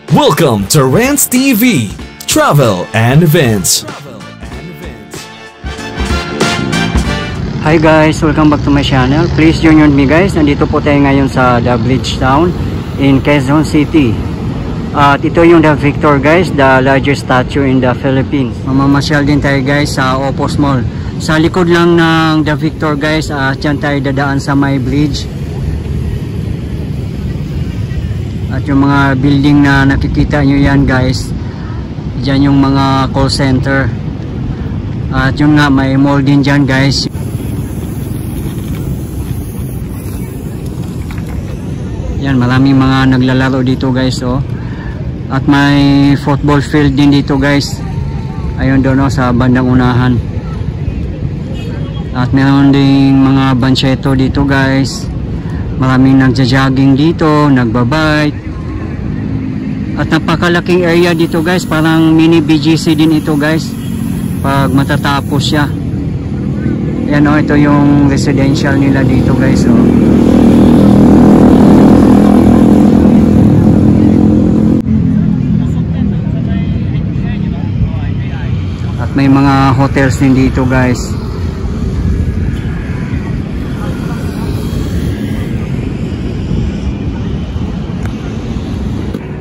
Welcome to Rants TV, Travel and Events. Hi guys, welcome back to my channel. Please join me guys. Nandito po tayo ngayon sa The Bridgetown in Quezon City. At ito yung The Victor guys, the largest statue in the Philippines. Mamamasyal din tayo guys sa Opus Mall. Sa likod lang ng The Victor guys, dyan tayo dadaan sa may bridge. At yung mga building na nakikita nyo yan guys, dyan yung mga call center. At yun nga, may mall din dyan guys. Yan, maraming mga naglalaro dito guys oh. At may football field din dito guys. Ayun doon oh, sa bandang unahan. At meron ding mga bancheto dito guys. Maraming nagja-jogging dito, nagbabike. At napakalaking area dito guys, parang mini BGC din ito guys. Pag matatapos siya. Yan oh, ito yung residential nila dito guys oh. At may mga hotels din dito guys.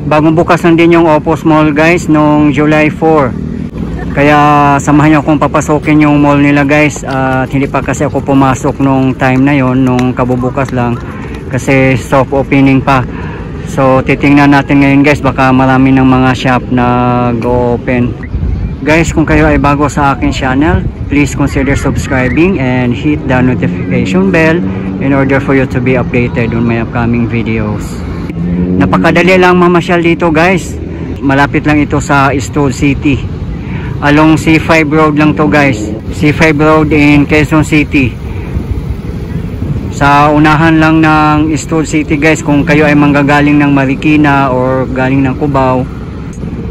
Bagong bukas lang din yung Opus Mall guys noong July 4. Kaya samahan nyo akong papasokin yung mall nila guys. At hindi pa kasi ako pumasok nung time na yon, nung kabubukas lang. Kasi soft opening pa. So titingnan natin ngayon guys, baka marami ng mga shop na go-open. Guys, kung kayo ay bago sa aking channel, please consider subscribing and hit the notification bell in order for you to be updated on my upcoming videos. Napakadali lang mamasyal dito guys. Malapit lang ito sa Eastwood City. Along C5 Road lang to guys. C5 Road in Quezon City. Sa unahan lang ng Eastwood City guys, kung kayo ay manggagaling ng Marikina or galing ng Cubao,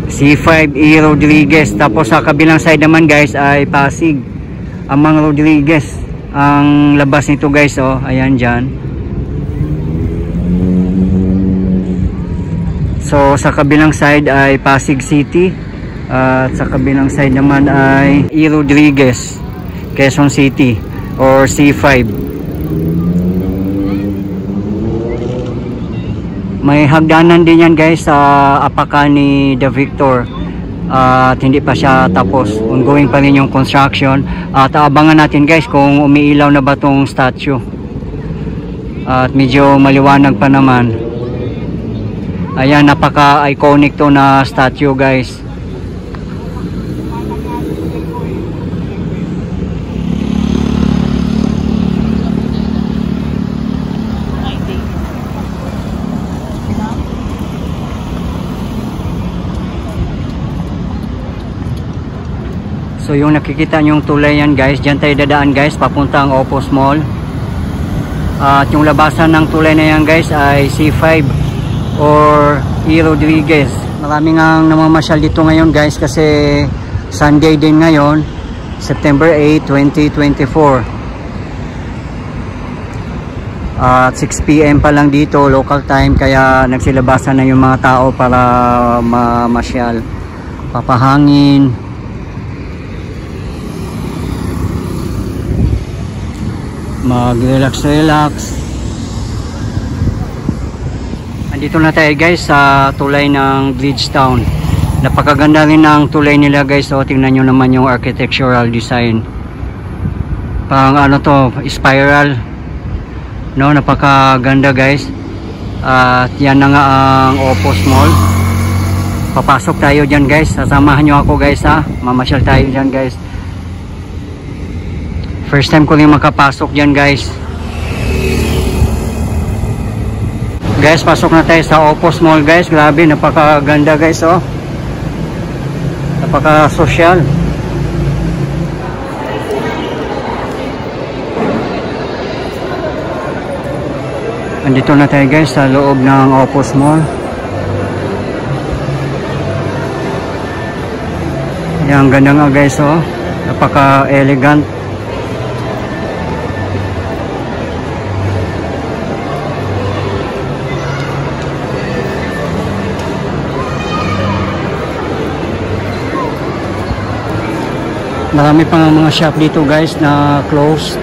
C5 E. Rodriguez. Tapos sa kabilang side naman guys ay Pasig Amang Rodriguez. Ang labas nito guys oh, ayan dyan. So sa kabilang side ay Pasig City. At sa kabilang side naman ay E. Rodriguez, Quezon City or C5. May hagdanan din yan guys sa apakan ni The Victor. At hindi pa siya tapos. Ongoing pa rin yung construction. At abangan natin guys kung umiilaw na ba tong statue. At medyo maliwanag pa naman. Ayan, napaka-iconic to na statue guys. So yung nakikita nyong tulay yan guys, dyan tayo dadaan guys, papuntang Opus Mall. At yung labasan ng tulay na yan guys ay C5 or E. Rodriguez. Maraming ang namamasyal dito ngayon guys kasi Sunday din ngayon, September 8, 2024. At 6 PM pa lang dito local time, kaya nagsilabasan na yung mga tao para mamasyal, papahangin. Mag-relax. Andito na tayo guys sa tulay ng Bridgetown. Napakaganda rin ng tulay nila guys. O, tingnan nyo naman yung architectural design. Pang ano to, spiral. No, napakaganda guys. At yan na nga ang Opus Mall. Papasok tayo dyan guys. Sasamahan nyo ako guys ha. Mamasyal tayo dyan guys. First time ko rin makapasok dyan guys. Guys, pasok na tayo sa Opus Mall guys. Grabe, napakaganda guys oh. Napaka-social. Andito na tayo guys sa loob ng Opus Mall. Ayan, ganda nga guys oh. Napaka-elegant. marami pang mga shop dito guys na close.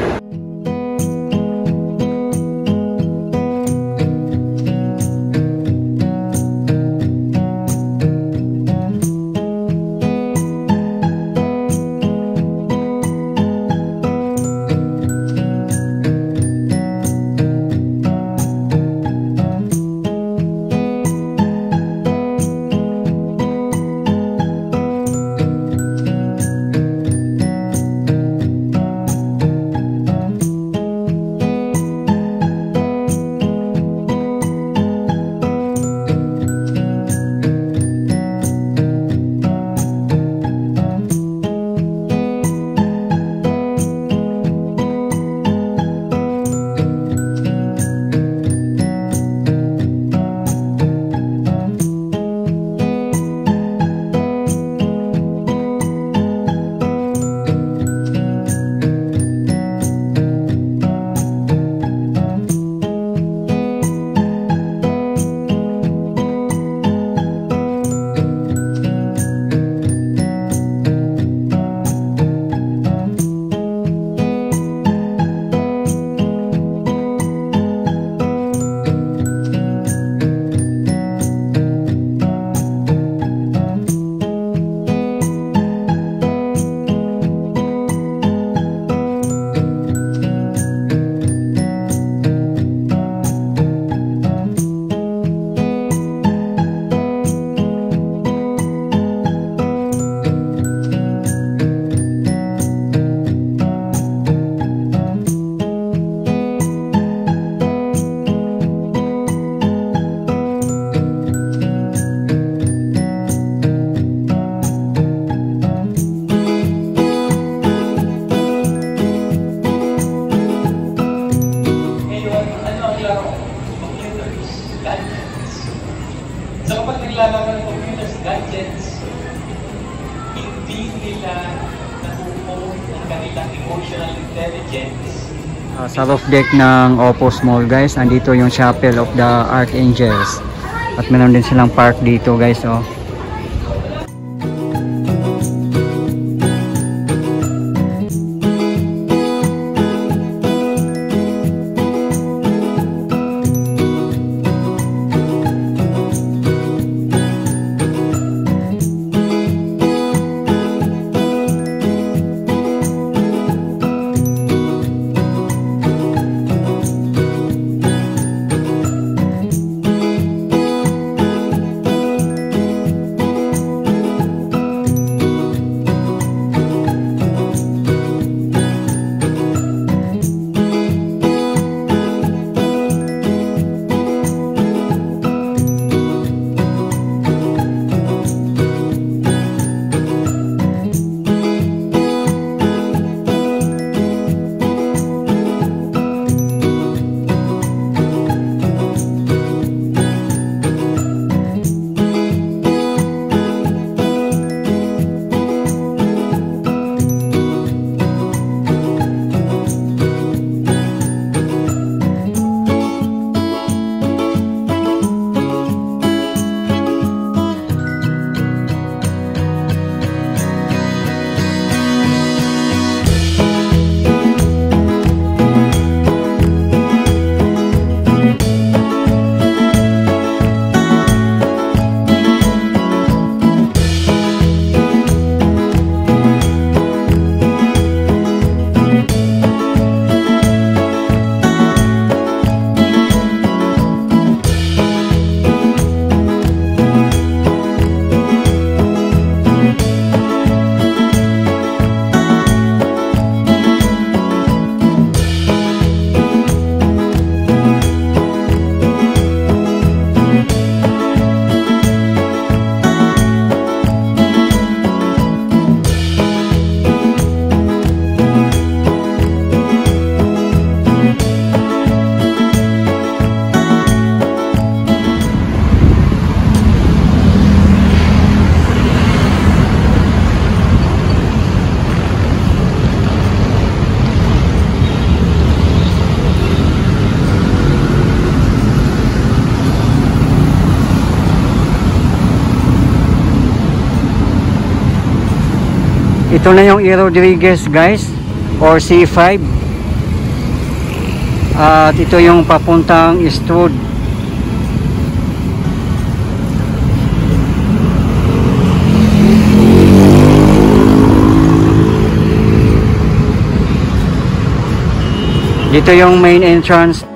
So kapag naglalaman ng computers, gadgets, hindi nila nakukuha ang kanilang emotional intelligence. Sa roof deck ng Opus Mall guys, andito yung Chapel of the Archangels. At meron din silang park dito guys, oh. Ito na yung E. Rodriguez guys, or C5. At ito yung papuntang Eastwood. Dito yung main entrance.